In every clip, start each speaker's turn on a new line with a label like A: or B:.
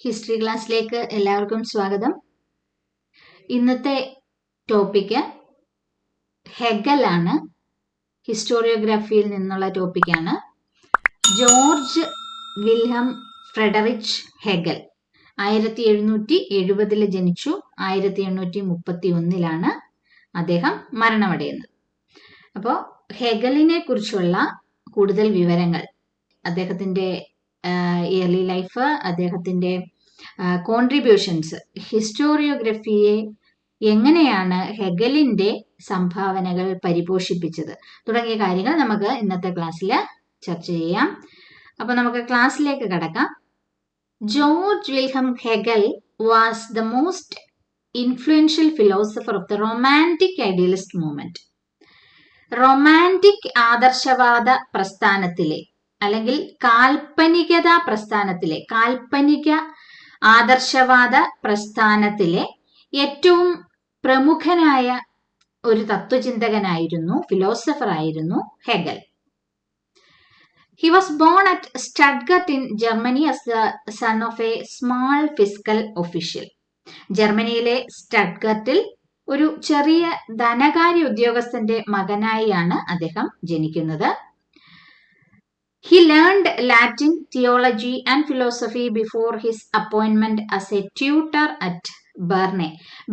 A: History ക്ലാസ്സിലേക്ക് എല്ലാവർക്കും സ്വാഗതം. ഇന്നത്തെ ടോപ്പിക്ക് ഹെഗൽ ആണ്. ഹിസ്റ്റോറിയോഗ്രാഫിയിൽ നിന്നുള്ള ടോപ്പിക്കാണ്. ജോർജ് വിൽഹം ഫ്രെഡറിച്ച് ഹെഗൽ 1770 ജനിച്ചു. 1831 അദ്ദേഹം മരണമടയുന്നത്. അപ്പോൾ ഹെഗലിനെ കുറിച്ചുള്ള കൂടുതൽ വിവരങ്ങൾ, അദ്ദേഹത്തിൻ്റെ ഇയർലി ലൈഫ്, അദ്ദേഹത്തിൻ്റെ കോൺട്രിബ്യൂഷൻസ്, ഹിസ്റ്റോറിയോഗ്രഫിയെ എങ്ങനെയാണ് ഹെഗലിൻ്റെ സംഭാവനകൾ പരിപോഷിപ്പിച്ചത് തുടങ്ങിയ കാര്യങ്ങൾ നമുക്ക് ഇന്നത്തെ ക്ലാസ്സിൽ ചർച്ച ചെയ്യാം. അപ്പോൾ നമുക്ക് ക്ലാസ്സിലേക്ക് കടക്കാം. George Wilhelm Hegel was the most influential philosopher of the romantic idealist movement. Romantic ആദർശവാദ പ്രസ്ഥാനത്തിലെ അല്ലെങ്കിൽ കാൽപ്പനിക ആദർശവാദ പ്രസ്ഥാനത്തിലെ ഏറ്റവും പ്രമുഖനായ ഒരു തത്വചിന്തകനായിരുന്നു, ഫിലോസഫർ ആയിരുന്നു Hegel. He was born at Stuttgart in Germany as the son of a small fiscal official. ജർമ്മനിയിലെ സ്റ്റട്ട്ഗർട്ടിൽ ഒരു ചെറിയ ധനകാര്യ ഉദ്യോഗസ്ഥന്റെ മകനായാണ് അദ്ദേഹം ജനിക്കുന്നത്. He learned Latin, theology and philosophy before his appointment as a tutor at Berne.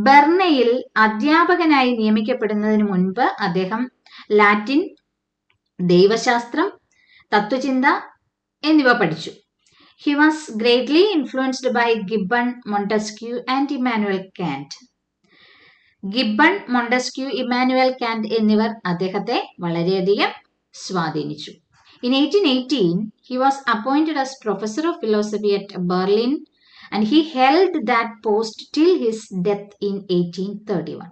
A: ബെർണയിൽ അധ്യാപകനായി നിയമിക്കപ്പെടുന്നതിന് മുൻപ് അദ്ദേഹം ലാറ്റിൻ, ദൈവശാസ്ത്രം, തത്വചിന്ത എന്നിവ പഠിച്ചു. He was greatly influenced by Gibbon, Montesquieu and Immanuel Kant. Gibbon, Montesquieu, Emmanuel Kant എന്നിവർ അദ്ദേഹത്തെ വളരെയധികം സ്വാധീനിച്ചു. In 1818, he was appointed as professor of philosophy at Berlin and he held that post till his death in 1831.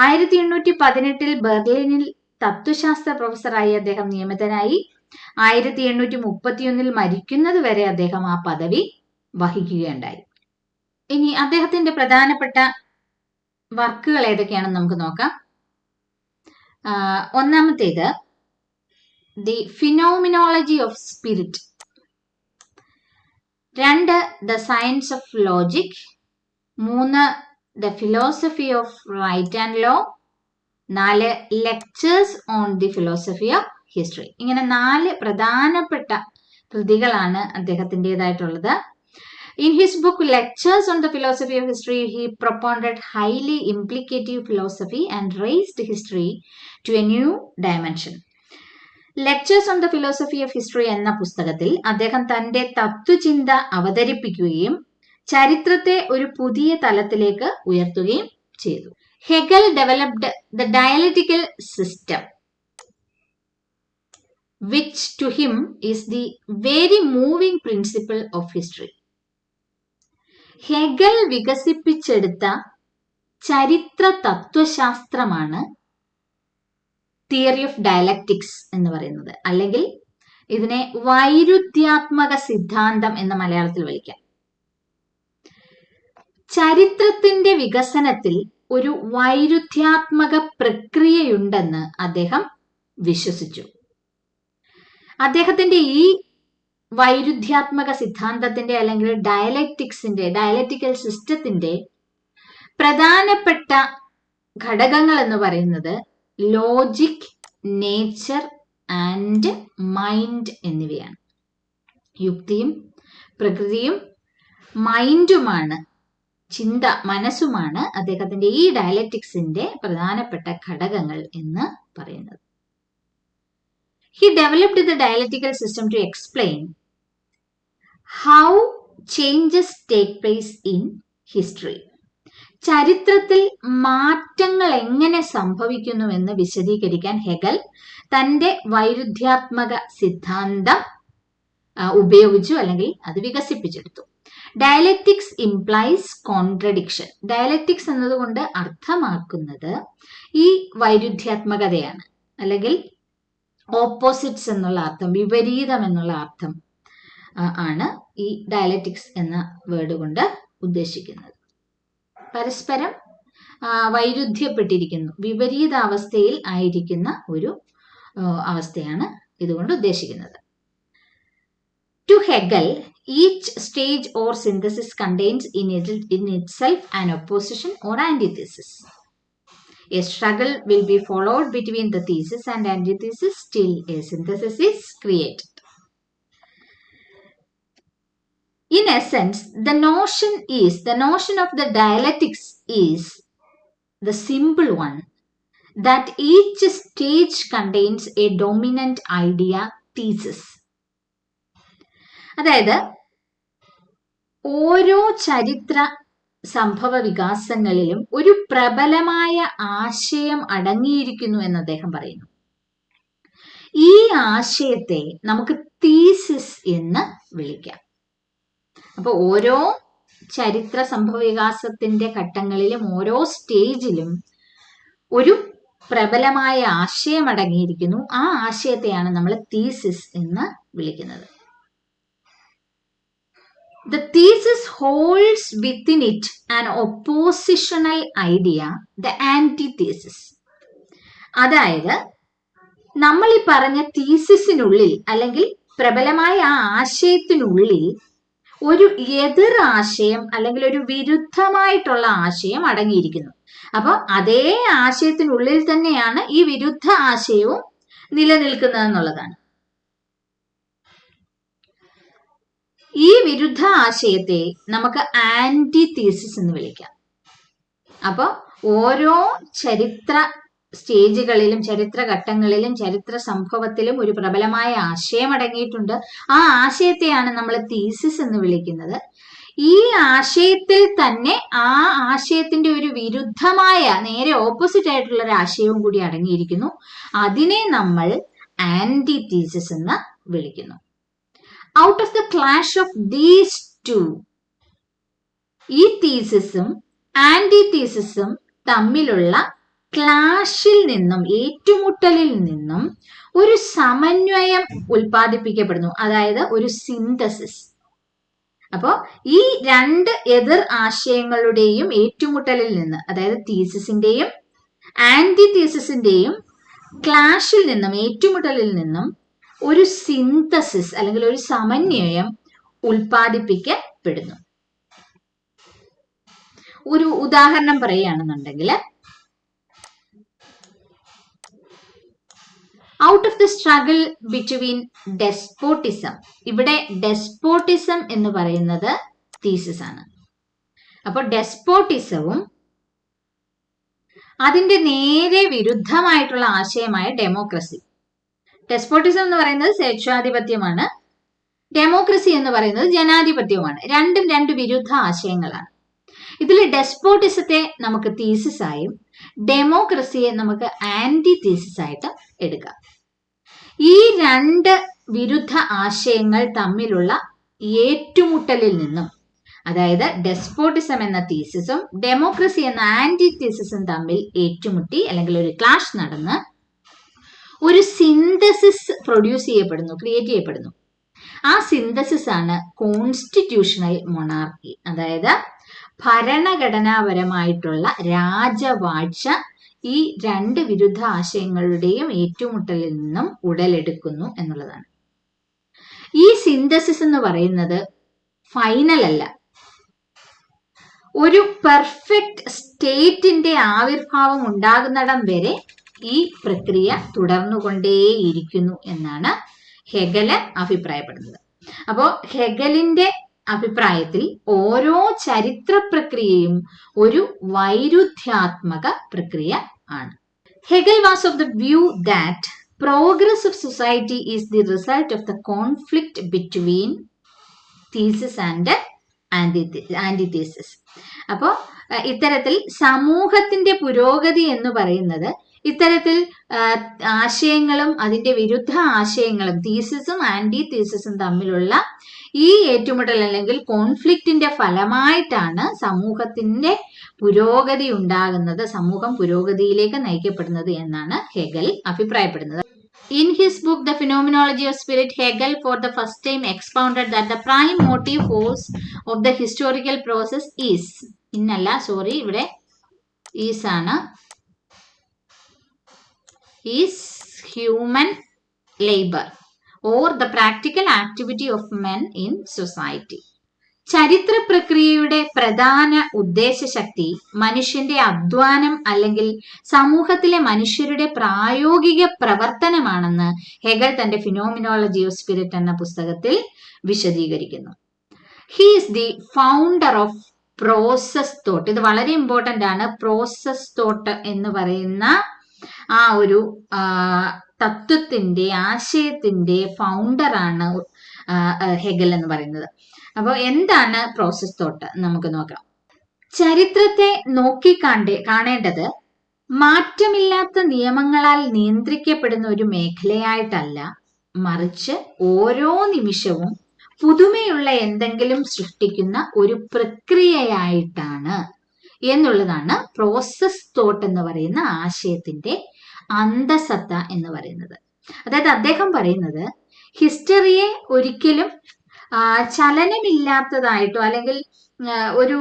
A: 1818 ബെർലിനിൽ തത്വശാസ്ത്ര പ്രൊഫസറായി അദ്ദേഹം നിയമിതനായി. 1831 മരിക്കുന്നത് വരെ അദ്ദേഹം ആ പദവി വഹിക്കുകയുണ്ടായി. ഇനി അദ്ദേഹത്തിന്റെ പ്രധാനപ്പെട്ട വർക്കുകൾ ഏതൊക്കെയാണെന്ന് നമുക്ക് നോക്കാം. ഒന്നാമത്തേത് the phenomenology of spirit, 2 the science of logic, 3 the philosophy of right and law, 4 lectures on the philosophy of history. ഇങ്ങനെ 4 പ്രധാനപ്പെട്ട കൃതികളാണ് അദ്ദേഹത്തിൻ്റെതായിട്ടുള്ളത്. In his book Lectures on the Philosophy of History, he propounded highly implicative philosophy and raised history to a new dimension. Lectures on the Philosophy of History എന്ന പുസ്തകത്തിൽ അദ്ദേഹം തന്റെ തത്വചിന്ത അവതരിപ്പിക്കുകയും ചരിത്രത്തെ ഒരു പുതിയ തലത്തിലേക്ക് ഉയർത്തുകയും ചെയ്തു. Hegel developed the dialectical system, which to him is the very moving principle of history. Hegel വികസിപ്പിച്ചെടുത്ത ചരിത്ര തത്വശാസ്ത്രമാണ് തിയറി ഓഫ് ഡയലക്റ്റിക്സ് എന്ന് പറയുന്നത്, അല്ലെങ്കിൽ ഇതിനെ വൈരുദ്ധ്യാത്മക സിദ്ധാന്തം എന്ന മലയാളത്തിൽ വിളിക്കാം. ചരിത്രത്തിന്റെ വികസനത്തിൽ ഒരു വൈരുദ്ധ്യാത്മക പ്രക്രിയയുണ്ടെന്ന് അദ്ദേഹം വിശ്വസിച്ചു. അദ്ദേഹത്തിന്റെ ഈ വൈരുദ്ധ്യാത്മക സിദ്ധാന്തത്തിന്റെ അല്ലെങ്കിൽ ഡയലക്റ്റിക്കൽ സിസ്റ്റത്തിന്റെ പ്രധാനപ്പെട്ട ഘടകങ്ങൾ എന്ന് പറയുന്നത് ലോജിക്, നേച്ചർ ആൻഡ് മൈൻഡ് എന്നിവയാണ്. യുക്തിയും പ്രകൃതിയും മൈൻഡുമാണ്, മനസ്സുമാണ് അദ്ദേഹത്തിന്റെ ഈ ഡയലക്റ്റിക്സിന്റെ പ്രധാനപ്പെട്ട ഘടകങ്ങൾ എന്ന് പറയുന്നത്. He developed the dialectical system to explain how changes take place in history. ചരിത്രത്തിൽ മാറ്റങ്ങൾ എങ്ങനെ സംഭവിക്കുന്നുവെന്ന് വിശദീകരിക്കാൻ ഹെഗൽ തന്റെ വൈരുദ്ധ്യാത്മക സിദ്ധാന്തം ഉപയോഗിച്ചു, അല്ലെങ്കിൽ അത് വികസിപ്പിച്ചെടുത്തു. Dialectics implies contradiction. ഡയലക്റ്റിക്സ് എന്നതുകൊണ്ട് അർത്ഥമാക്കുന്നത് ഈ വൈരുദ്ധ്യാത്മകതയാണ്, അല്ലെങ്കിൽ ഓപ്പോസിറ്റ്സ് എന്നുള്ള അർത്ഥം, വിപരീതം എന്നുള്ള അർത്ഥം ആണ് ഈ ഡയലക്റ്റിക്സ് എന്ന വേർഡ് കൊണ്ട് ഉദ്ദേശിക്കുന്നത്. പരസ്പരം വൈരുദ്ധ്യപ്പെട്ടിരിക്കുന്നു, വിപരീതാവസ്ഥയിൽ ആയിരിക്കുന്ന ഒരു അവസ്ഥയാണ് ഇതുകൊണ്ട് ഉദ്ദേശിക്കുന്നത്. To Hegel, each stage or synthesis contains in itself an opposition or antithesis. A struggle will be followed between the thesis and antithesis till a synthesis is created. In essence, the notion of the dialectics is the simple one that each stage contains a dominant idea thesis. അതായത് ഓരോ ചരിത്ര സംഭവ വികാസങ്ങളിലും ഒരു പ്രബലമായ ആശയം അടങ്ങിയിരിക്കുന്നു എന്ന് അദ്ദേഹം പറയുന്നു. ഈ ആശയത്തെ നമുക്ക് തീസിസ് എന്ന് വിളിക്കാം. അപ്പോൾ ഓരോ ചരിത്ര സംഭവ വികാസത്തിന്റെ ഘട്ടങ്ങളിലും ഓരോ സ്റ്റേജിലും ഒരു പ്രബലമായ ആശയം അടങ്ങിയിരിക്കുന്നു. ആ ആശയത്തെയാണ് നമ്മൾ തീസിസ് എന്ന് വിളിക്കുന്നത്. The thesis holds within it an oppositional idea, the antithesis. അതായത് നമ്മൾ ഈ പറഞ്ഞ തീസിസിനുള്ളിൽ അല്ലെങ്കിൽ പ്രബലമായ ആ ആശയത്തിനുള്ളിൽ ഒരു എതിർ ആശയം അല്ലെങ്കിൽ ഒരു വിരുദ്ധമായിട്ടുള്ള ആശയം അടങ്ങിയിരിക്കുന്നു. അപ്പൊ അതേ ആശയത്തിനുള്ളിൽ തന്നെയാണ് ഈ വിരുദ്ധ ആശയവും നിലനിൽക്കുന്നത് എന്നുള്ളതാണ്. ഈ വിരുദ്ധ ആശയത്തെ നമുക്ക് ആന്റി തീസിസ് എന്ന് വിളിക്കാം. അപ്പൊ ഓരോ ചരിത്ര സ്റ്റേജുകളിലും ചരിത്ര ഘട്ടങ്ങളിലും ചരിത്ര സംഭവത്തിലും ഒരു പ്രബലമായ ആശയം അടങ്ങിയിട്ടുണ്ട്. ആ ആശയത്തെയാണ് നമ്മൾ തീസിസ് എന്ന് വിളിക്കുന്നത്. ഈ ആശയത്തിൽ തന്നെ ആ ആശയത്തിന്റെ ഒരു വിരുദ്ധമായ നേരെ ഓപ്പോസിറ്റ് ആയിട്ടുള്ള ഒരു ആശയവും കൂടി അടങ്ങിയിരിക്കുന്നു. അതിനെ നമ്മൾ ആന്റി തീസിസ് എന്ന് വിളിക്കുന്നു. Out of the clash of these two, ഈ തീസിസും ആന്റി തീസിസും തമ്മിലുള്ള ക്ലാഷിൽ നിന്നും ഏറ്റുമുട്ടലിൽ നിന്നും ഒരു സമന്വയം ഉൽപ്പാദിപ്പിക്കപ്പെടുന്നു, അതായത് ഒരു സിന്തസിസ്. അപ്പോൾ ഈ രണ്ട് എതിർ ആശയങ്ങളുടെയും ഏറ്റുമുട്ടലിൽ നിന്ന്, അതായത് തീസിസിന്റെയും ആന്റി തീസിസിന്റെയും ക്ലാഷിൽ നിന്നും ഏറ്റുമുട്ടലിൽ നിന്നും ഒരു സിന്തസിസ് അല്ലെങ്കിൽ ഒരു സമന്വയം ഉൽപ്പാദിപ്പിക്കപ്പെടുന്നു. ഒരു ഉദാഹരണം പറയുകയാണെന്നുണ്ടെങ്കിൽ, out of the struggle between despotism, ഇവിടെ ഡെസ്പോട്ടിസം എന്ന് പറയുന്നത് തീസിസ് ആണ്. അപ്പോൾ ഡെസ്പോട്ടിസവും അതിന്റെ നേരെ വിരുദ്ധമായിട്ടുള്ള ആശയമായ ഡെമോക്രസി. ഡെസ്പോട്ടിസം എന്ന് പറയുന്നത് സ്വേച്ഛാധിപത്യമാണ്, ഡെമോക്രസി എന്ന് പറയുന്നത് ജനാധിപത്യവുമാണ്. രണ്ടും രണ്ട് വിരുദ്ധ ആശയങ്ങളാണ്. ഇതിൽ ഡെസ്പോട്ടിസത്തെ നമുക്ക് തീസിസ് ആയും ഡെമോക്രസിയെ നമുക്ക് ആന്റി തീസിസ് ആയിട്ട് എടുക്കാം. ഈ രണ്ട് വിരുദ്ധ ആശയങ്ങൾ തമ്മിലുള്ള ഏറ്റുമുട്ടലിൽ നിന്നും, അതായത് ഡെസ്പോട്ടിസം എന്ന തീസിസും ഡെമോക്രസി എന്ന ആന്റി തീസിസും തമ്മിൽ ഏറ്റുമുട്ടി അല്ലെങ്കിൽ ഒരു ക്ലാഷ് നടന്ന് ഒരു സിന്തസിസ് പ്രൊഡ്യൂസ് ചെയ്യപ്പെടുന്നു, ക്രിയേറ്റ് ചെയ്യപ്പെടുന്നു. ആ സിന്തസിസ് ആണ് കോൺസ്റ്റിറ്റ്യൂഷണൽ മൊണാർക്കി, അതായത് ഭരണഘടനാപരമായിട്ടുള്ള രാജവാഴ്ച. ഈ രണ്ട് വിരുദ്ധ ആശയങ്ങളുടെയും ഏറ്റുമുട്ടലിൽ നിന്നും ഉടലെടുക്കുന്നു എന്നുള്ളതാണ്. ഈ സിന്തസിസ് എന്ന് പറയുന്നത് ഫൈനൽ അല്ല. ഒരു പെർഫെക്റ്റ് സ്റ്റേറ്റിന്റെ ആവിർഭാവം ഉണ്ടാകുന്നിടം വരെ ഈ പ്രക്രിയ തുടർന്നുകൊണ്ടേയിരിക്കുന്നു എന്നാണ് ഹെഗല് അഭിപ്രായപ്പെടുന്നത്. അപ്പോൾ ഹെഗലിന്റെ അഭിപ്രായത്തിൽ ഓരോ ചരിത്ര പ്രക്രിയയും ഒരു വൈരുദ്ധ്യാത്മക പ്രക്രിയ ആണ്. Hegel was of the view that progress of society is the result of the conflict between thesis and antithesis. അപ്പോൾ ഇത്തരത്തിൽ സമൂഹത്തിന്റെ പുരോഗതി എന്ന് പറയുന്നത് ഇത്തരത്തിൽ ആശയങ്ങളും അതിന്റെ വിരുദ്ധ ആശയങ്ങളും തീസിസും ആന്റി തീസിസും തമ്മിലുള്ള ഈ ഏറ്റുമുട്ടൽ അല്ലെങ്കിൽ കോൺഫ്ലിക്റ്റിന്റെ ഫലമായിട്ടാണ് സമൂഹത്തിന്റെ പുരോഗതി ഉണ്ടാകുന്നത്, സമൂഹം പുരോഗതിയിലേക്ക് നയിക്കപ്പെടുന്നത് എന്നാണ് ഹെഗൽ അഭിപ്രായപ്പെടുന്നത്. In his book The Phenomenology of Spirit, Hegel for the first time expounded that the prime motive force of the historical process is ഇവിടെ is ആണ്, is human labor or the practical activity of men in society. ചരിത്ര പ്രക്രിയയുടെ പ്രധാന ഉദ്ദേശശക്തി മനുഷ്യന്റെ അധ്വാനം അല്ലെങ്കിൽ സമൂഹത്തിലെ മനുഷ്യരുടെ പ്രായോഗിക പ്രവർത്തനമാണെന്ന് ഹെഗൽ തന്റെ ഫിനോമിനോളജി ഓഫ് സ്പിരിറ്റ് എന്ന പുസ്തകത്തിൽ വിശദീകരിക്കുന്നു. He is the founder of process thought. ഇത് വളരെ ഇമ്പോർട്ടന്റ് ആണ്. പ്രോസസ് തോട്ട് എന്ന് പറയുന്ന ആ ഒരു തത്വത്തിന്റെ ആശയത്തിന്റെ ഫൗണ്ടറാണ് ഹെഗൽ എന്ന് പറയുന്നത്. അപ്പോൾ എന്താണ് പ്രോസസ് തോട്ട് നമുക്ക് നോക്കാം. ചരിത്രത്തെ കാണേണ്ടത് മാറ്റമില്ലാത്ത നിയമങ്ങളാൽ നിയന്ത്രിക്കപ്പെടുന്ന ഒരു മേഖലയായിട്ടല്ല, മറിച്ച് ഓരോ നിമിഷവും പുതുമയുള്ള എന്തെങ്കിലും സൃഷ്ടിക്കുന്ന ഒരു പ്രക്രിയയായിട്ടാണ് എന്നുള്ളതാണ് പ്രോസസ് തോട്ട് എന്ന് പറയുന്ന ആശയത്തിന്റെ അന്തസത്ത എന്ന് പറയുന്നത്. അതായത് അദ്ദേഹം പറയുന്നത് ഹിസ്റ്ററിയെ ഒരിക്കലും ചലനമില്ലാത്തതായിട്ടോ അല്ലെങ്കിൽ ഒരു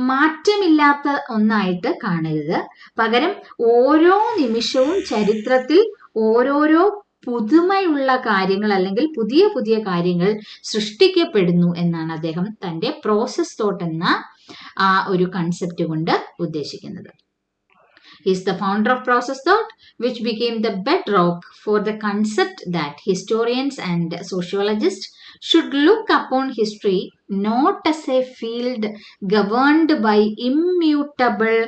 A: മാറ്റമില്ലാത്ത ഒന്നായിട്ട് കാണരുത്. പകരം ഓരോ നിമിഷവും ചരിത്രത്തിൽ ഓരോരോ പുതുമയുള്ള കാര്യങ്ങൾ അല്ലെങ്കിൽ പുതിയ പുതിയ കാര്യങ്ങൾ സൃഷ്ടിക്കപ്പെടുന്നു എന്നാണ് അദ്ദേഹം തന്റെ പ്രോസസ് തോട്ട് എന്ന ആ ഒരു കൺസെപ്റ്റ് കൊണ്ട് ഉദ്ദേശിക്കുന്നത്. He is the founder of process thought, which became the bedrock for the concept that historians and sociologists should look upon history not as a field governed by immutable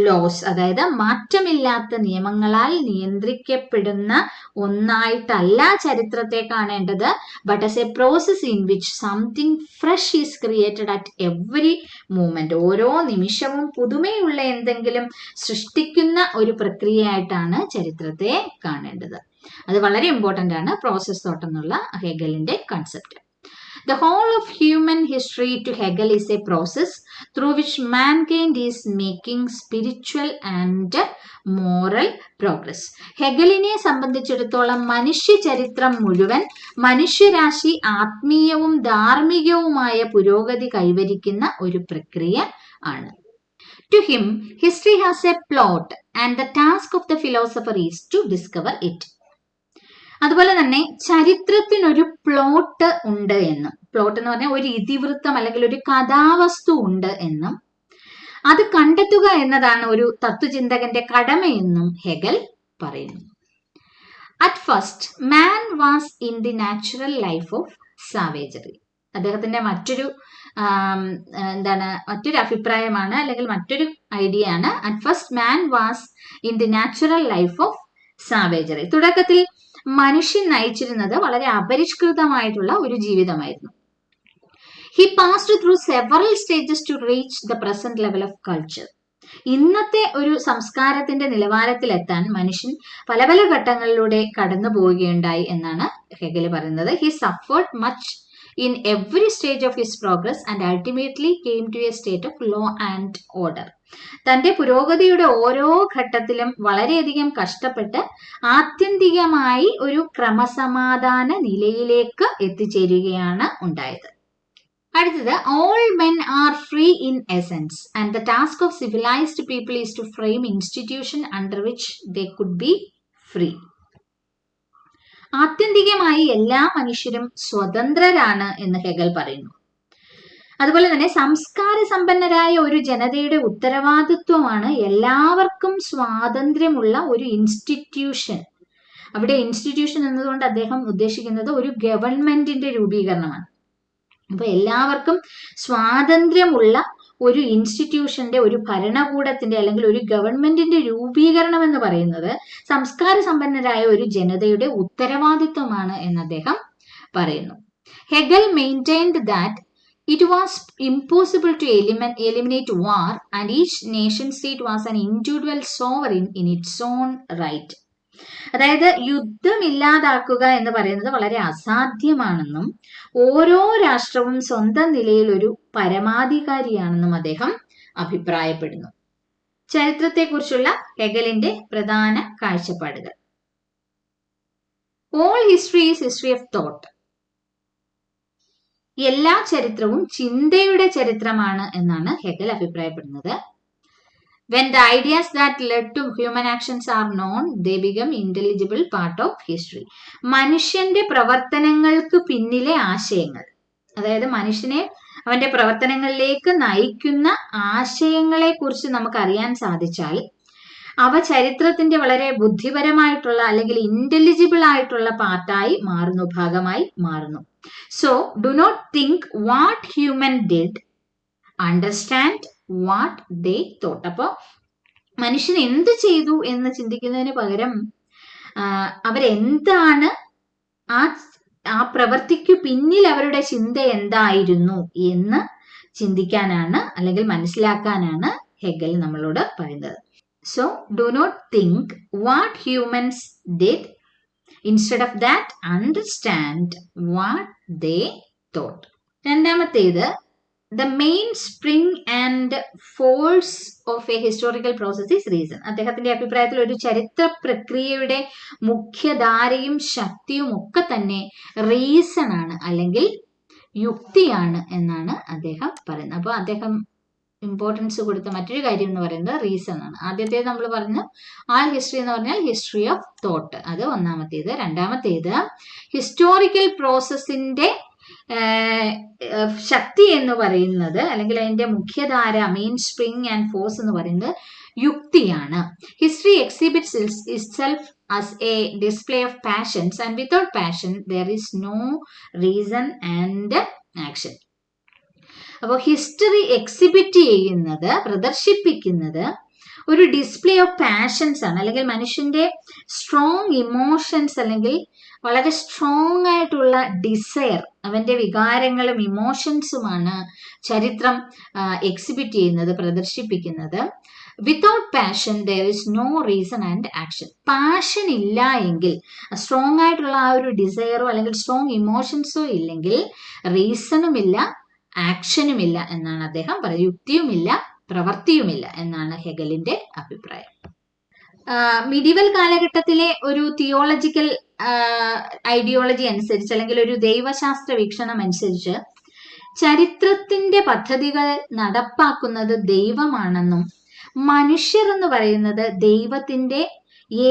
A: laws. അതായത് മാറ്റമില്ലാത്ത നിയമങ്ങളാൽ നിയന്ത്രിക്കപ്പെടുന്ന ഒന്നായിട്ടല്ല ചരിത്രത്തെ കാണേണ്ടത്, but as a process in which something fresh is created at every moment. ഓരോ നിമിഷവും പുതുമയുള്ള എന്തെങ്കിലും സൃഷ്ടിക്കുന്ന ഒരു പ്രക്രിയയായിട്ടാണ് ചരിത്രത്തെ കാണേണ്ടത്. അത് വളരെ ഇമ്പോർട്ടന്റ് ആണ്, പ്രോസസ് തോട്ട് എന്നുള്ള ഹെഗലിന്റെ concept. The whole of human history to Hegel is a process through which mankind is making spiritual and moral progress. ഹെഗലിനെ സംബന്ധിച്ചിടത്തോളം മനുഷ്യ ചരിത്രം മുഴുവൻ മനുഷ്യരാശി ആത്മീയവും ധാർമ്മികവുമായ പുരോഗതി കൈവരിക്കുന്ന ഒരു പ്രക്രിയ ആണ്. To him, history has a plot and the task of the philosopher is to discover it. അതുപോലെ തന്നെ ചരിത്രത്തിനൊരു പ്ലോട്ട് ഉണ്ട് എന്നും, പ്ലോട്ട് എന്ന് പറഞ്ഞാൽ ഒരു ഇതിവൃത്തം അല്ലെങ്കിൽ ഒരു കഥാവസ്തു ഉണ്ട് എന്നും അത് കണ്ടെത്തുക എന്നതാണ് ഒരു തത്വചിന്തകന്റെ കടമയെന്നും ഹെഗൽ പറയുന്നു. At first man was in the natural life of savagery. അദ്ദേഹത്തിന്റെ മറ്റൊരു അഭിപ്രായമാണ് അല്ലെങ്കിൽ മറ്റൊരു ഐഡിയ ആണ് at first man was in the natural life of savagery. തുടക്കത്തിൽ മനുഷ്യൻ നയിച്ചിരുന്നത് വളരെ അപരിഷ്കൃതമായിട്ടുള്ള ഒരു ജീവിതമായിരുന്നു. He passed through several stages to reach the present level of culture. ഇന്നത്തെ ഒരു സംസ്കാരത്തിന്റെ നിലവാരത്തിലെത്താൻ മനുഷ്യൻ പല പല ഘട്ടങ്ങളിലൂടെ കടന്നു പോവുകയുണ്ടായി എന്നാണ് ഹെഗൽ പറയുന്നത്. He suffered much in every stage of his progress and ultimately came to a state of law and order. തന്റെ പുരോഗതിയുടെ ഓരോ ഘട്ടത്തിലും വളരെയധികം കഷ്ടപ്പെട്ട് ആത്യന്തികമായി ഒരു ക്രമസമാധാന നിലയിലേക്ക് എത്തിച്ചേരുകയാണ് ഉണ്ടായത്. അടുത്തത്, all men are free in essence and the task of civilized people is to frame institution under which they could be free. ആത്യന്തികമായി എല്ലാ മനുഷ്യരും സ്വതന്ത്രരാണ് എന്ന് ഹെഗൽ പറയുന്നു. അതുപോലെ തന്നെ സംസ്കാര സമ്പന്നരായ ഒരു ജനതയുടെ ഉത്തരവാദിത്വമാണ് എല്ലാവർക്കും സ്വാതന്ത്ര്യമുള്ള ഒരു ഇൻസ്റ്റിറ്റ്യൂഷൻ. അവിടെ ഇൻസ്റ്റിറ്റ്യൂഷൻ എന്നതുകൊണ്ട് അദ്ദേഹം ഉദ്ദേശിക്കുന്നത് ഒരു ഗവൺമെന്റിന്റെ രൂപീകരണമാണ്. അപ്പൊ എല്ലാവർക്കും സ്വാതന്ത്ര്യമുള്ള ഒരു ഇൻസ്റ്റിറ്റ്യൂഷന്റെ, ഒരു ഭരണകൂടത്തിന്റെ അല്ലെങ്കിൽ ഒരു ഗവൺമെന്റിന്റെ രൂപീകരണം എന്ന് പറയുന്നത് സംസ്കാര സമ്പന്നരായ ഒരു ജനതയുടെ ഉത്തരവാദിത്വമാണ് എന്ന് അദ്ദേഹം പറയുന്നു. Hegel maintained that it was impossible to eliminate war and each nation state was an individual sovereign in its own right. അതായത് യുദ്ധം ഇല്ലാതാക്കുക എന്ന് പറയുന്നത് വളരെ അസാധ്യമാണെന്നും ഓരോ രാഷ്ട്രവും സ്വന്തം നിലയിൽ ഒരു പരമാധികാരിയാണെന്നും അദ്ദേഹം അഭിപ്രായപ്പെടുന്നു. ചരിത്രത്തെക്കുറിച്ചുള്ള ഹെഗലിന്റെ പ്രധാന കാഴ്ചപ്പാടുകൾ. All history is history of thought. എല്ലാ ചരിത്രവും ചിന്തയുടെ ചരിത്രമാണ് എന്നാണ് ഹെഗൽ അഭിപ്രായപ്പെടുന്നത്. When the ideas that led to human actions are known, they become intelligible part of history. മനുഷ്യന്റെ പ്രവർത്തനങ്ങൾക്ക് പിന്നിലെ ആശയങ്ങൾ, അതായത് മനുഷ്യനെ അവന്റെ പ്രവർത്തനങ്ങളിലേക്ക് നയിക്കുന്ന ആശയങ്ങളെ കുറിച്ച് നമുക്ക് അറിയാൻ സാധിച്ചാൽ അവ ചരിത്രത്തിന്റെ വളരെ ബുദ്ധിപരമായിട്ടുള്ള അല്ലെങ്കിൽ ഇന്റലിജിബിൾ ആയിട്ടുള്ള പാർട്ടായി മാറുന്നു, ഭാഗമായി മാറുന്നു. So do not think what human did, understand what they thought. അപ്പോൾ മനുഷ്യൻ എന്ത് ചെയ്തു എന്ന് ചിന്തിക്കുന്നതിന് പകരം അവരെന്താണ് ആ പ്രവൃത്തിക്ക് പിന്നിൽ അവരുടെ ചിന്ത എന്തായിരുന്നു എന്ന് ചിന്തിക്കാനാണ് അല്ലെങ്കിൽ മനസ്സിലാക്കാനാണ് ഹെഗൽ നമ്മളോട് പറയുന്നത്. So do not think what humans did, instead of that understand what they thought. രണ്ടാമത്തേത്, the main spring and force of a historical process is reason. അദ്ദേഹത്തിന്റെ അഭിപ്രായത്തിൽ ഒരു ചരിത്ര പ്രക്രിയയുടെ മുഖ്യധാരയും ശക്തിയും ഒക്കെ തന്നെ റീസൺ ആണ് അല്ലെങ്കിൽ യുക്തിയാണ് എന്നാണ് അദ്ദേഹം പറയുന്നത്. അപ്പോൾ അദ്ദേഹം ഇമ്പോർട്ടൻസ് കൊടുത്ത മറ്റൊരു കാര്യം എന്ന് പറയുന്നത് റീസൺ ആണ്. ആദ്യത്തേത് നമ്മൾ പറഞ്ഞു ആൾ ഹിസ്റ്ററി എന്ന് പറഞ്ഞാൽ ഹിസ്റ്ററി ഓഫ് തോട്ട്, അത് ഒന്നാമത്തേത്. രണ്ടാമത്തേത് ഹിസ്റ്റോറിക്കൽ പ്രോസസ്സിന്റെ ശക്തി എന്ന് പറയുന്നത് അല്ലെങ്കിൽ അതിന്റെ മുഖ്യധാര, മെയിൻ സ്പ്രിങ് ആൻഡ് ഫോഴ്സ് എന്ന് പറയുന്നത് യുക്തിയാണ്. History exhibits itself as a display of passions, and without passion there is no reason and action. അപ്പോൾ ഹിസ്റ്ററി എക്സിബിറ്റ് ചെയ്യുന്നത്, പ്രദർശിപ്പിക്കുന്നത് ഒരു ഡിസ്പ്ലേ ഓഫ് പാഷൻസ് ആണ്, അല്ലെങ്കിൽ മനുഷ്യന്റെ സ്ട്രോങ് ഇമോഷൻസ് അല്ലെങ്കിൽ വളരെ സ്ട്രോങ് ആയിട്ടുള്ള ഡിസയർ, അവന്റെ വികാരങ്ങളും ഇമോഷൻസുമാണ് ചരിത്രം എക്സിബിറ്റ് ചെയ്യുന്നത്, പ്രദർശിപ്പിക്കുന്നത്. Without passion there is no reason and action. Passion ഇല്ല എങ്കിൽ, സ്ട്രോങ് ആയിട്ടുള്ള ആ ഒരു ഡിസയറോ അല്ലെങ്കിൽ സ്ട്രോങ് ഇമോഷൻസോ ഇല്ലെങ്കിൽ റീസണുമില്ല, ആക്ഷനുമില്ല എന്നാണ് അദ്ദേഹം പറയുന്നത്. യുക്തിയുമില്ല, പ്രവൃത്തിയുമില്ല എന്നാണ് ഹെഗലിന്റെ അഭിപ്രായം. മിഡീവൽ കാലഘട്ടത്തിലെ ഒരു തിയോളജിക്കൽ ഐഡിയോളജി അനുസരിച്ച് അല്ലെങ്കിൽ ഒരു ദൈവശാസ്ത്ര വീക്ഷണം അനുസരിച്ച് ചരിത്രത്തിന്റെ പദ്ധതികൾ നടപ്പാക്കുന്നത് ദൈവമാണെന്നും മനുഷ്യർ എന്ന് പറയുന്നത് ദൈവത്തിന്റെ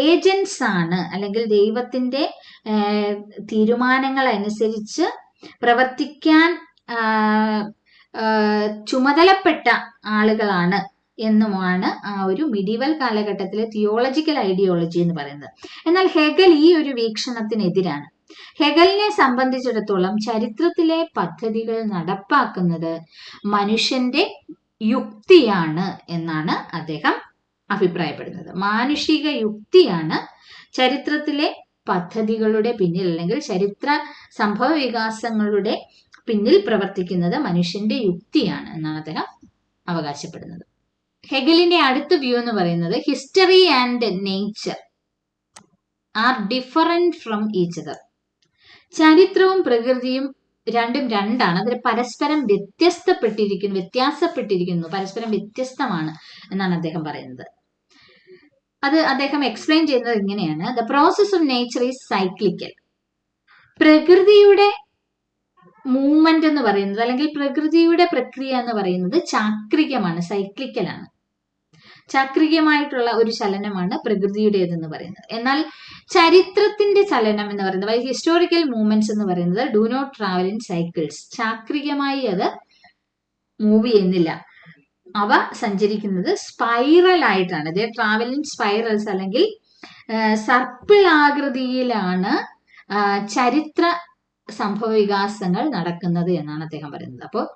A: ഏജൻസ് ആണ്, അല്ലെങ്കിൽ ദൈവത്തിന്റെ തീരുമാനങ്ങൾ അനുസരിച്ച് പ്രവർത്തിക്കാൻ ചുമതലപ്പെട്ട ആളുകളാണ് എന്നുമാണ് ആ ഒരു മിഡീവൽ കാലഘട്ടത്തിലെ തിയോളജിക്കൽ ഐഡിയോളജി എന്ന് പറയുന്നത്. എന്നാൽ ഹെഗൽ ഈ ഒരു വീക്ഷണത്തിനെതിരാണ്. ഹെഗലിനെ സംബന്ധിച്ചിടത്തോളം ചരിത്രത്തിലെ പദ്ധതികൾ നടപ്പാക്കുന്നത് മനുഷ്യന്റെ യുക്തിയാണ് എന്നാണ് അദ്ദേഹം അഭിപ്രായപ്പെടുന്നത്. മാനുഷിക യുക്തിയാണ് ചരിത്രത്തിലെ പദ്ധതികളുടെ പിന്നിൽ അല്ലെങ്കിൽ ചരിത്ര സംഭവ വികാസങ്ങളുടെ പിന്നിൽ പ്രവർത്തിക്കുന്നത് മനുഷ്യന്റെ യുക്തിയാണ് എന്നാണ് അദ്ദേഹം അവകാശപ്പെടുന്നത്. ഹെഗലിന്റെ അടുത്ത വ്യൂ എന്ന് പറയുന്നത് history and nature are different from each other. ചരിത്രവും പ്രകൃതിയും രണ്ടും രണ്ടാണ്, അതിൽ പരസ്പരം വ്യത്യാസപ്പെട്ടിരിക്കുന്നു, പരസ്പരം വ്യത്യസ്തമാണ് എന്നാണ് അദ്ദേഹം പറയുന്നത്. അത് അദ്ദേഹം എക്സ്പ്ലെയിൻ ചെയ്യുന്നത് ഇങ്ങനെയാണ്: the process of nature is cyclical. പ്രകൃതിയുടെ മൂവ്മെന്റ് എന്ന് പറയുന്നത് അല്ലെങ്കിൽ പ്രകൃതിയുടെ പ്രക്രിയ എന്ന് പറയുന്നത് ചാക്രികമാണ്, സൈക്ലിക്കലാണ്. ചാക്രികമായിട്ടുള്ള ഒരു ചലനമാണ് പ്രകൃതിയുടേതെന്ന് പറയുന്നത്. എന്നാൽ ചരിത്രത്തിന്റെ ചലനം എന്ന് പറയുന്നത്, ഹിസ്റ്റോറിക്കൽ മൂവ്മെന്റ്സ് എന്ന് പറയുന്നത് do not travel in cycles. ചാക്രികമായി അത് മൂവ് ചെയ്യുന്നില്ല, അവ സഞ്ചരിക്കുന്നത് സ്പൈറൽ ആയിട്ടാണ്. ദേ ട്രാവൽ ഇൻ സ്പൈറൽസ് അല്ലെങ്കിൽ സർപ്പിൾ ആകൃതിയിലാണ് ചരിത്ര സംഭവ വികാസങ്ങൾ നടക്കുന്നത് എന്നാണ് അദ്ദേഹം പറയുന്നത്. അപ്പോൾ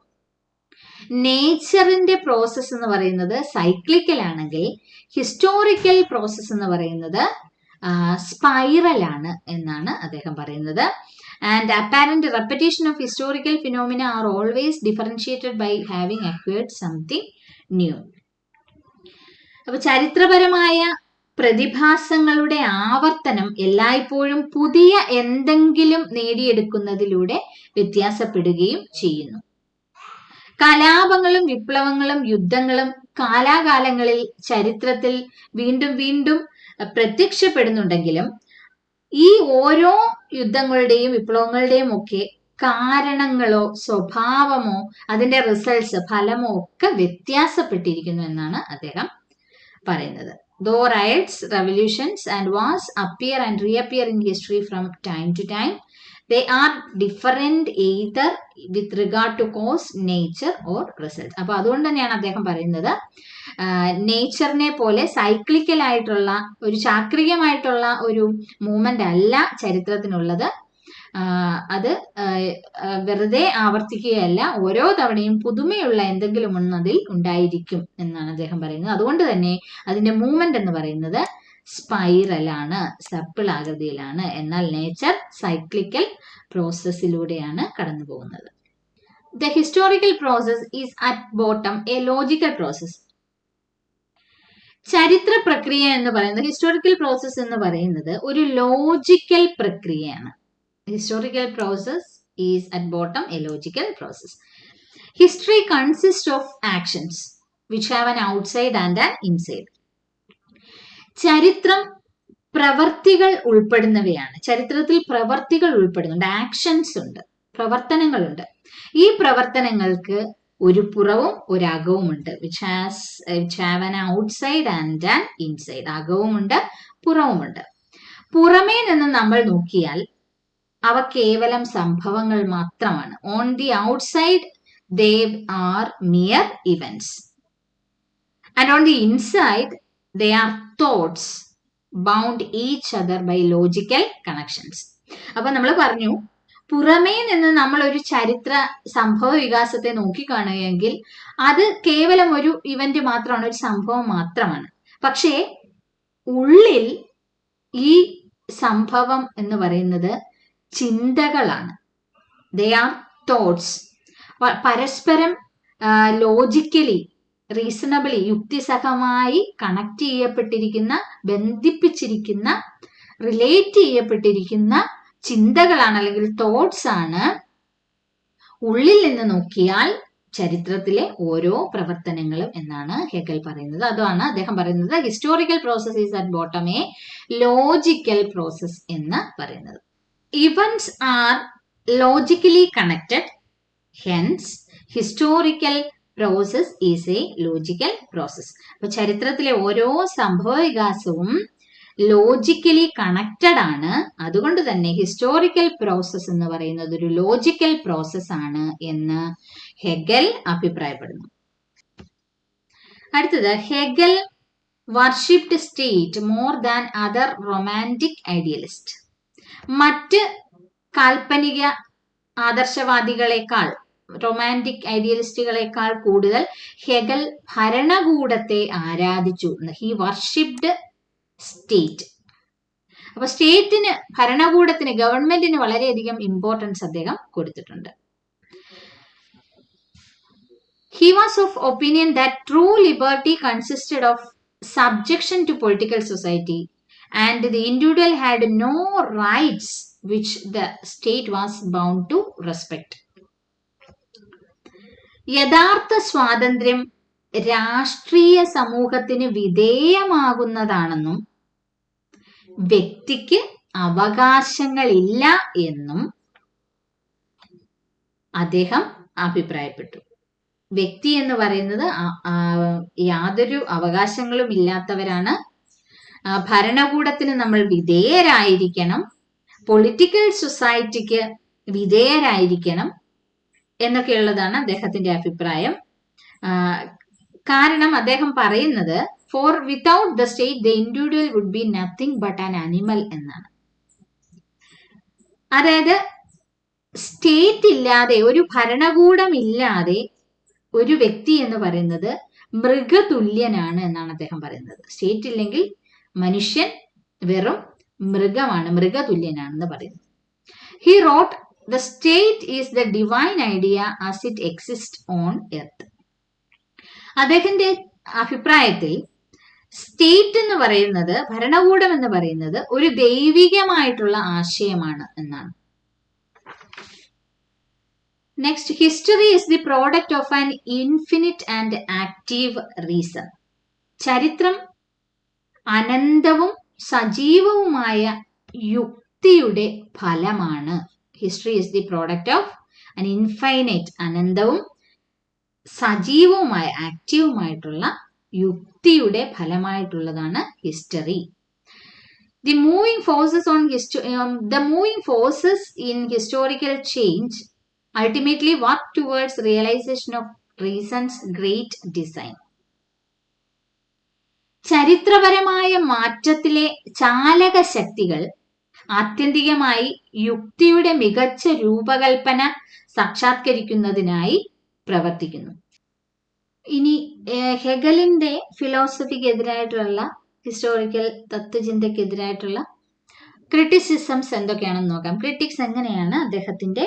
A: നേച്ചറിന്റെ പ്രോസസ് എന്ന് പറയുന്നത് സൈക്ലിക്കൽ ആണെങ്കിൽ ഹിസ്റ്റോറിക്കൽ പ്രോസസ് എന്ന് പറയുന്നത് സ്പൈറൽ ആണ് എന്നാണ് അദ്ദേഹം പറയുന്നത്. And apparent repetition of historical phenomena are always differentiated by having acquired something new. അപ്പൊ ചരിത്രപരമായ പ്രതിഭാസങ്ങളുടെ ആവർത്തനം എല്ലായ്പ്പോഴും പുതിയ എന്തെങ്കിലും നേടിയെടുക്കുന്നതിലൂടെ വ്യത്യാസപ്പെടുകയും ചെയ്യുന്നു. കലാപങ്ങളും വിപ്ലവങ്ങളും യുദ്ധങ്ങളും കാലാകാലങ്ങളിൽ ചരിത്രത്തിൽ വീണ്ടും വീണ്ടും പ്രത്യക്ഷപ്പെടുന്നുണ്ടെങ്കിലും ഈ ഓരോ യുദ്ധങ്ങളുടെയും വിപ്ലവങ്ങളുടെയും ഒക്കെ കാരണങ്ങളോ സ്വഭാവമോ അതിന്റെ റിസൾട്ട്സ്, ഫലമോ ഒക്കെ വ്യത്യാസപ്പെട്ടിരിക്കുന്നു എന്നാണ് അദ്ദേഹം പറയുന്നത്. Though riots, revolutions and wars appear and reappear in history from time to time, they are different either with regard to cause, nature or result. അപ്പോൾ അതുകൊണ്ട് തന്നെയാണ് അദ്ദേഹം പറയുന്നത് നേച്ചറിനെ പോലെ സൈക്ലിക്കൽ ആയിട്ടുള്ള ഒരു ചാക്രികമായിട്ടുള്ള ഒരു മൂവ്മെന്റ് അല്ല ചരിത്രത്തിനുള്ളത്. അത് വെറുതെ ആവർത്തിക്കുകയല്ല, ഓരോ തവണയും പുതുമയുള്ള എന്തെങ്കിലും ഒന്നതിൽ ഉണ്ടായിരിക്കും എന്നാണ് അദ്ദേഹം പറയുന്നത്. അതുകൊണ്ട് തന്നെ അതിന്റെ മൂവ്മെന്റ് എന്ന് പറയുന്നത് സ്പൈറലാണ്, സർപ്പിൾ ആകൃതിയിലാണ്. എന്നാൽ നേച്ചർ സൈക്ലിക്കൽ പ്രോസസ്സിലൂടെയാണ് കടന്നു പോകുന്നത്. The historical process is at bottom A logical process. ചരിത്ര പ്രക്രിയ എന്ന് പറയുന്നത്, ഹിസ്റ്റോറിക്കൽ പ്രോസസ് എന്ന് പറയുന്നത് ഒരു ലോജിക്കൽ പ്രക്രിയയാണ്. Historical process is at bottom a logical process. History consists of actions which have an outside and an inside. ചരിത്രം പ്രവർത്തികൾ ഉൾപ്പെടുന്നവയാണ്. ചരിത്രത്തിൽ പ്രവർത്തികൾ ഉൾപ്പെടുന്നുണ്ട്, ആക്ഷൻസ് ഉണ്ട്, പ്രവർത്തനങ്ങളുണ്ട്. ഈ പ്രവർത്തനങ്ങൾക്ക് ഒരു പുറവും ഒരു അകവും ഉണ്ട്. which have an outside and an inside. അകവുമുണ്ട്, പുറവുമുണ്ട്. പുറമേ നിന്ന് നമ്മൾ നോക്കിയാൽ അവ കേവലം സംഭവങ്ങൾ മാത്രമാണ്. On the outside they are mere events and on the inside they are thoughts bound each other by logical connections. അപ്പൊ നമ്മൾ പറഞ്ഞു, പുറമേ നിന്ന് നമ്മൾ ഒരു ചരിത്ര സംഭവ വികാസത്തെ നോക്കിക്കാണുകയെങ്കിൽ അത് കേവലം ഒരു ഇവന്റ് മാത്രമാണ്, ഒരു സംഭവം മാത്രമാണ്. പക്ഷേ ഉള്ളിൽ ഈ സംഭവം എന്ന് പറയുന്നത് ചിന്തകളാണ്. ദേ ആർ തോട്ട്സ്. പരസ്പരം ലോജിക്കലി, റീസണബിളി, യുക്തിസഹമായി കണക്ട് ചെയ്യപ്പെട്ടിരിക്കുന്ന, ബന്ധിപ്പിച്ചിരിക്കുന്ന, റിലേറ്റ് ചെയ്യപ്പെട്ടിരിക്കുന്ന ചിന്തകളാണ്, അല്ലെങ്കിൽ തോട്ട്സ് ആണ് ഉള്ളിൽ നിന്ന് നോക്കിയാൽ ചരിത്രത്തിലെ ഓരോ പ്രവർത്തനങ്ങളും എന്നാണ് ഹെഗൽ പറയുന്നത്. അതാണ് അദ്ദേഹം പറയുന്നത് historical process is at bottom A logical process എന്ന് പറയുന്നത്. Events are logically connected, hence historical process is a logical process. അപ്പൊ ചരിത്രത്തിലെ ഓരോ സംഭവ വികാസവും ലോജിക്കലി കണക്റ്റഡ് ആണ്. അതുകൊണ്ട് തന്നെ ഹിസ്റ്റോറിക്കൽ പ്രോസസ് എന്ന് പറയുന്നത് ഒരു ലോജിക്കൽ പ്രോസസ് ആണ് എന്ന് ഹെഗൽ അഭിപ്രായപ്പെടുന്നു. അടുത്തത്, Hegel worshipped state more than other romantic idealist. മറ്റ് കാൽപ്പനിക ആദർശവാദികളെക്കാൾ, റൊമാൻറ്റിക് ഐഡിയലിസ്റ്റുകളെക്കാൾ കൂടുതൽ ഹെഗൽ ഭരണകൂടത്തെ ആരാധിച്ചു. He worshipped state. അപ്പൊ സ്റ്റേറ്റിന്, ഭരണകൂടത്തിന്, ഗവൺമെന്റിന് വളരെയധികം ഇമ്പോർട്ടൻസ് അദ്ദേഹം കൊടുത്തിട്ടുണ്ട്. He was of opinion that true liberty consisted of subjection to political society and the individual had no rights which the state was bound to respect. യഥാർത്ഥ സ്വാതന്ത്ര്യം രാഷ്ട്രീയ സമൂഹത്തിന് വിധേയമാകുന്നതാണെന്നും വ്യക്തിക്ക് അവകാശങ്ങളില്ല എന്നും അദ്ദേഹം അഭിപ്രായപ്പെട്ടു. വ്യക്തി എന്ന് പറയുന്നത് യാതൊരു അവകാശങ്ങളും ഇല്ലാത്തവരാണ്. ഭരണകൂടത്തിന് നമ്മൾ വിധേയരായിരിക്കണം, പൊളിറ്റിക്കൽ സൊസൈറ്റിക്ക് വിധേയരായിരിക്കണം എന്നൊക്കെയുള്ളതാണ് അദ്ദേഹത്തിന്റെ അഭിപ്രായം. കാരണം അദ്ദേഹം പറയുന്നത് for without the state the individual would be nothing but an animal എന്നാണ്. അതായത് സ്റ്റേറ്റ് ഇല്ലാതെ, ഒരു ഭരണകൂടം ഇല്ലാതെ ഒരു വ്യക്തി എന്ന് പറയുന്നത് മൃഗതുല്യനാണ് എന്നാണ് അദ്ദേഹം പറയുന്നത്. സ്റ്റേറ്റ് ഇല്ലെങ്കിൽ മനുഷ്യൻ വെറും മൃഗമാണ്, മൃഗതുല്യനാണെന്ന് പറയുന്നത്. He wrote the state is the divine idea as it exist on earth. അദ്ദേഹത്തിന്റെ അഭിപ്രായത്തിൽ സ്റ്റേറ്റ് എന്ന് പറയുന്നത്, ഭരണകൂടം എന്ന് പറയുന്നത് ഒരു ദൈവികമായിട്ടുള്ള ആശയമാണ് എന്നാണ്. Next, history is the product of an infinite and active reason. ചരിത്രം അനന്തവും സജീവവുമായ യുക്തിയുടെ ഫലമാണ്. History is the product of an infinite, അനന്തവും സജീവവുമായ, ആക്റ്റീവുമായിട്ടുള്ള യുക്തിയുടെ ഫലമായിട്ടുള്ളതാണ് history. The moving forces in historical change ultimately work towards realization of reason's great design. ചരിത്രപരമായ മാറ്റത്തിലെ ചാലക ശക്തികൾ ആത്യന്തികമായി യുക്തിയുടെ മികച്ച രൂപകൽപ്പന സാക്ഷാത്കരിക്കുന്നതിനായി പ്രവർത്തിക്കുന്നു. ഇനി ഹെഗലിന്റെ ഫിലോസഫിക്കെതിരായിട്ടുള്ള ഹിസ്റ്റോറിക്കൽ തത്വചിന്തക്കെതിരായിട്ടുള്ള ക്രിറ്റിസിസംസ് എന്തൊക്കെയാണെന്ന് നോക്കാം. ക്രിറ്റിക്സ് എങ്ങനെയാണ് അദ്ദേഹത്തിന്റെ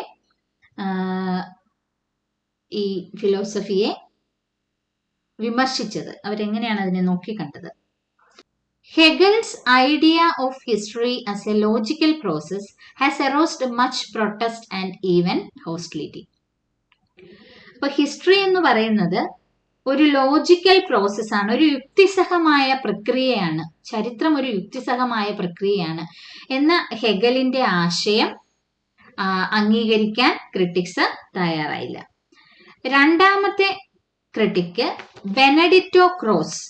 A: ഈ ഫിലോസഫിയെ വിമർശിച്ചത്, അവരെങ്ങനെയാണ് അതിനെ നോക്കിക്കണ്ടത്. Hegel's idea of history as a logical process has aroused much protest and even hostility. അപ്പൊ ഹിസ്റ്ററി എന്ന് പറയുന്നത് ഒരു ലോജിക്കൽ പ്രോസസ്സാണ്, ഒരു യുക്തിസഹമായ പ്രക്രിയയാണ്, ചരിത്രം ഒരു യുക്തിസഹമായ പ്രക്രിയയാണ് എന്ന ഹെഗലിന്റെ ആശയം അംഗീകരിക്കാൻ ക്രിട്ടിക്സ് തയ്യാറായില്ല. രണ്ടാമത്തെ critic Benedetto Croce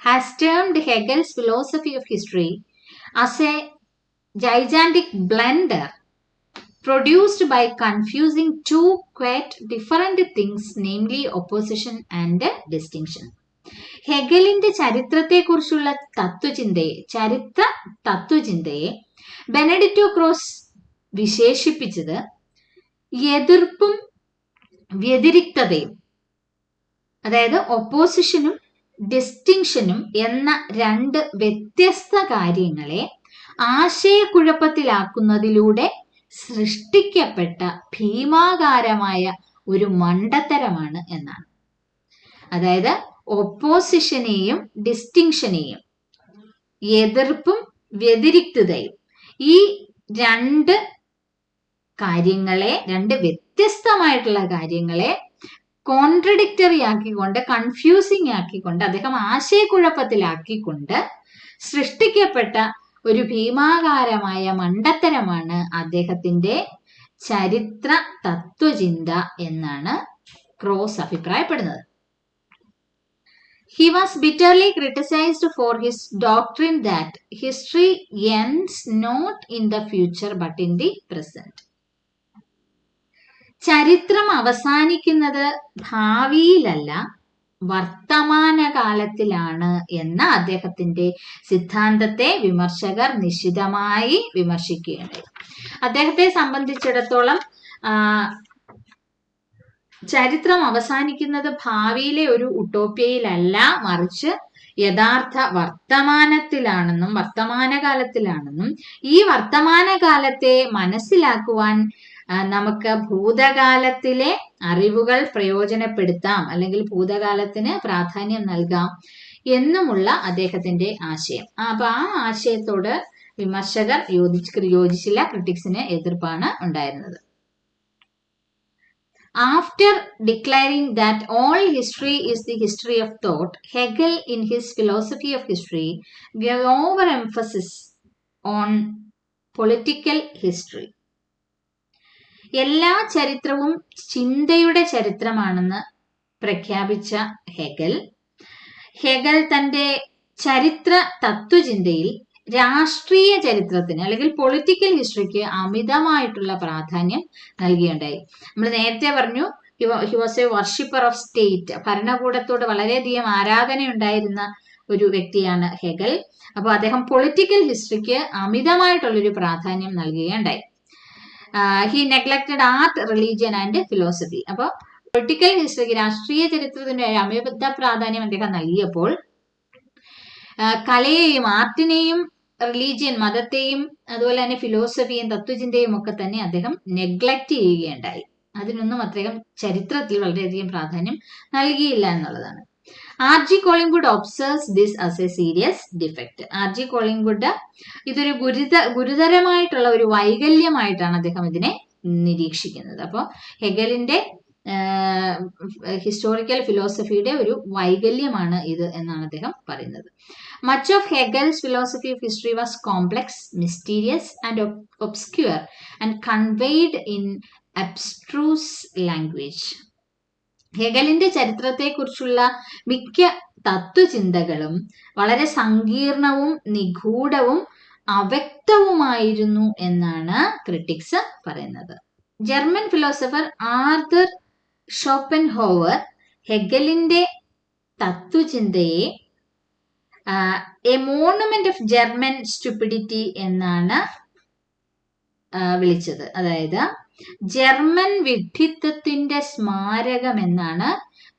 A: has termed Hegel's philosophy of history as a gigantic blender produced by confusing two quite different things, namely opposition and distinction. ഹെഗലിന്റെ ചരിത്രത്തെക്കുറിച്ചുള്ള ചരിത്ര തത്വചിന്തയെ ബെനഡിറ്റോ ക്രോസ് വിശേഷിപ്പിച്ചത് എതിർപ്പും വ്യതിരിക്തതയും, അതായത് ഒപ്പോസിഷനും ഡിസ്റ്റിങ്ഷനും എന്ന രണ്ട് വ്യത്യസ്ത കാര്യങ്ങളെ ആശയക്കുഴപ്പത്തിലാക്കുന്നതിലൂടെ സൃഷ്ടിക്കപ്പെട്ട ഭീമാകാരമായ ഒരു മണ്ടത്തരമാണ് എന്നാണ്. അതായത് ഒപ്പോസിഷനെയും ഡിസ്റ്റിങ്ഷനെയും, എതിർപ്പും വ്യതിരിക്തതയും, ഈ രണ്ട് കാര്യങ്ങളെ, രണ്ട് വ്യത്യസ്തമായിട്ടുള്ള കാര്യങ്ങളെ കോൺട്രഡിക്ടറി ആക്കിക്കൊണ്ട്, കൺഫ്യൂസിങ് ആക്കിക്കൊണ്ട്, അദ്ദേഹം ആശയക്കുഴപ്പത്തിലാക്കിക്കൊണ്ട് സൃഷ്ടിക്കപ്പെട്ട ഒരു ഭീമാകാരമായ മണ്ടത്തരമാണ് അദ്ദേഹത്തിന്റെ ചരിത്ര തത്വചിന്ത എന്നാണ് ക്രോസ് അഭിപ്രായപ്പെടുന്നത്. He was bitterly criticized for his doctrine that history ends not in the future but in the present. ചരിത്രം അവസാനിക്കുന്നത് ഭാവിയിലല്ല, വർത്തമാനകാലത്തിലാണ് എന്ന അദ്ദേഹത്തിന്റെ സിദ്ധാന്തത്തെ വിമർശകർ നിശിതമായി വിമർശിക്കുകയുണ്ടായി. അദ്ദേഹത്തെ സംബന്ധിച്ചിടത്തോളം ചരിത്രം അവസാനിക്കുന്നത് ഭാവിയിലെ ഒരു ഉട്ടോപ്യയിലല്ല, മറിച്ച് യഥാർത്ഥ വർത്തമാനത്തിലാണെന്നും വർത്തമാനകാലത്തിലാണെന്നും ഈ വർത്തമാനകാലത്തെ മനസ്സിലാക്കുവാൻ നമുക്ക് ഭൂതകാലത്തിലെ അറിവുകൾ പ്രയോജനപ്പെടുത്താം, അല്ലെങ്കിൽ ഭൂതകാലത്തിന് പ്രാധാന്യം നൽകാം എന്നുമുള്ള അദ്ദേഹത്തിന്റെ ആശയം. അപ്പൊ ആ ആശയത്തോട് വിമർശകർ യോജിച്ചില്ല, ക്രിട്ടിക്സിന് എതിർപ്പാണ് ഉണ്ടായിരുന്നത്. After declaring that all history is the history of thought, Hegel in his philosophy of history gave overemphasis on political history. എല്ലാ ചരിത്രവും ചിന്തയുടെ ചരിത്രമാണെന്ന് പ്രഖ്യാപിച്ച ഹെഗൽ തന്റെ ചരിത്ര തത്വചിന്തയിൽ രാഷ്ട്രീയ ചരിത്രത്തിന് അല്ലെങ്കിൽ പൊളിറ്റിക്കൽ ഹിസ്റ്ററിക്ക് അമിതമായിട്ടുള്ള പ്രാധാന്യം നൽകിയുണ്ടായി. നമ്മൾ നേരത്തെ പറഞ്ഞു he was a worshipper of state, ഭരണകൂടത്തോട് വളരെയധികം ആരാധന ഉണ്ടായിരുന്ന ഒരു വ്യക്തിയാണ് ഹെഗൽ. അപ്പോൾ അദ്ദേഹം പൊളിറ്റിക്കൽ ഹിസ്റ്ററിക്ക് അമിതമായിട്ടുള്ളൊരു പ്രാധാന്യം നൽകുകയുണ്ടായി. He neglected art, religion and philosophy. അപ്പോൾ പൊളിറ്റിക്കൽ ഹിസ്റ്ററിക്ക്, രാഷ്ട്രീയ ചരിത്രത്തിന്റെ അമിത പ്രാധാന്യം അദ്ദേഹം നൽകിയപ്പോൾ കലയെയും ആർട്ടിനെയും റിലീജിയൻ, മതത്തെയും അതുപോലെ തന്നെ ഫിലോസഫിയും തത്വചിന്തയും ഒക്കെ തന്നെ അദ്ദേഹം നെഗ്ലക്റ്റ് ചെയ്യുകയുണ്ടായി. അതിനൊന്നും അദ്ദേഹം ചരിത്രത്തിൽ വളരെയധികം പ്രാധാന്യം നൽകിയില്ല എന്നുള്ളതാണ്. R.G. Collingwood observes this as a serious defect. R.G. Collingwood ഇതൊരു ഗുരുതരമായിട്ടുള്ള ഒരു വൈകല്യമായിട്ടാണ് അദ്ദേഹം ഇതിനെ നിരീക്ഷിക്കുന്നത്. അപ്പോൾ ഹെഗലിന്റെ ഹിസ്റ്റോറിക്കൽ ഫിലോസഫിയുടെ ഒരു വൈകല്യമാണ് ഇത് എന്നാണ് അദ്ദേഹം പറയുന്നത്. Much of Hegel's philosophy of history was complex, mysterious and obscure and conveyed in abstruse language. ഹെഗലിന്റെ ചരിത്രത്തെക്കുറിച്ചുള്ള മിക്ക തത്വചിന്തകളും വളരെ സങ്കീർണവും നിഗൂഢവും അവ്യക്തവുമായിരുന്നു എന്നാണ് ക്രിട്ടിക്സ് പറയുന്നത്. ജർമ്മൻ ഫിലോസഫർ ആർതർ ഷോപ്പൻഹോവർ ഹെഗലിന്റെ തത്വചിന്തയെ a monument of German stupidity എന്നാണ് വിളിച്ചത്. അതായത് ജർമ്മൻ വിഡ്ഢിത്തത്തിന്റെ സ്മാരകം എന്നാണ്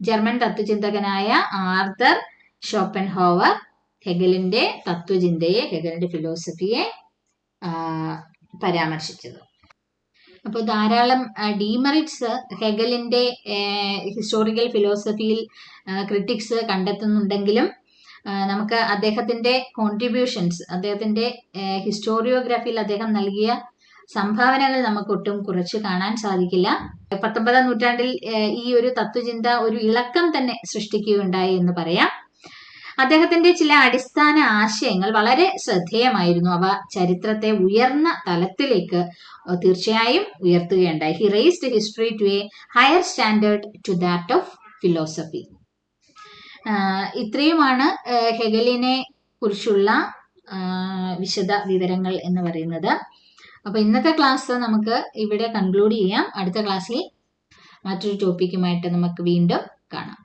A: ജർമ്മൻ തത്വചിന്തകനായ ആർതർ ഷോപ്പൻഹോവർ ഹെഗലിന്റെ തത്വചിന്തയെ, ഹെഗലിന്റെ ഫിലോസഫിയെ പരാമർശിച്ചത്. അപ്പോൾ ധാരാളം ഡീമെറിറ്റ്സ് ഹെഗലിന്റെ ഹിസ്റ്റോറിക്കൽ ഫിലോസഫിയിൽ ക്രിട്ടിക്സ് കണ്ടെത്തുന്നുണ്ടെങ്കിലും നമുക്ക് അദ്ദേഹത്തിന്റെ കോൺട്രിബ്യൂഷൻസ്, അദ്ദേഹത്തിന്റെ ഹിസ്റ്റോറിയോഗ്രാഫിയിൽ അദ്ദേഹം നൽകിയ സംഭാവനകൾ നമുക്ക് ഒട്ടും കുറച്ച് കാണാൻ സാധിക്കില്ല. 19ാം നൂറ്റാണ്ടിൽ ഈ ഒരു തത്വചിന്ത ഒരു ഇളക്കം തന്നെ സൃഷ്ടിക്കുകയുണ്ടായി എന്ന് പറയാം. അദ്ദേഹത്തിന്റെ ചില അടിസ്ഥാന ആശയങ്ങൾ വളരെ ശ്രദ്ധേയമായിരുന്നു. അവ ചരിത്രത്തെ ഉയർന്ന തലത്തിലേക്ക് തീർച്ചയായും ഉയർത്തുകയുണ്ടായി. He raised history to a higher standard to that of philosophy. ഇത്രയുമാണ് ഹെഗലിനെ കുറിച്ചുള്ള വിശദ വിവരങ്ങൾ എന്ന് പറയുന്നത്. അപ്പൊ ഇന്നത്തെ ക്ലാസ് നമുക്ക് ഇവിടെ കൺക്ലൂഡ് ചെയ്യാം. അടുത്ത ക്ലാസ്സിൽ മറ്റൊരു ടോപ്പിക്കുമായിട്ട് നമുക്ക് വീണ്ടും കാണാം.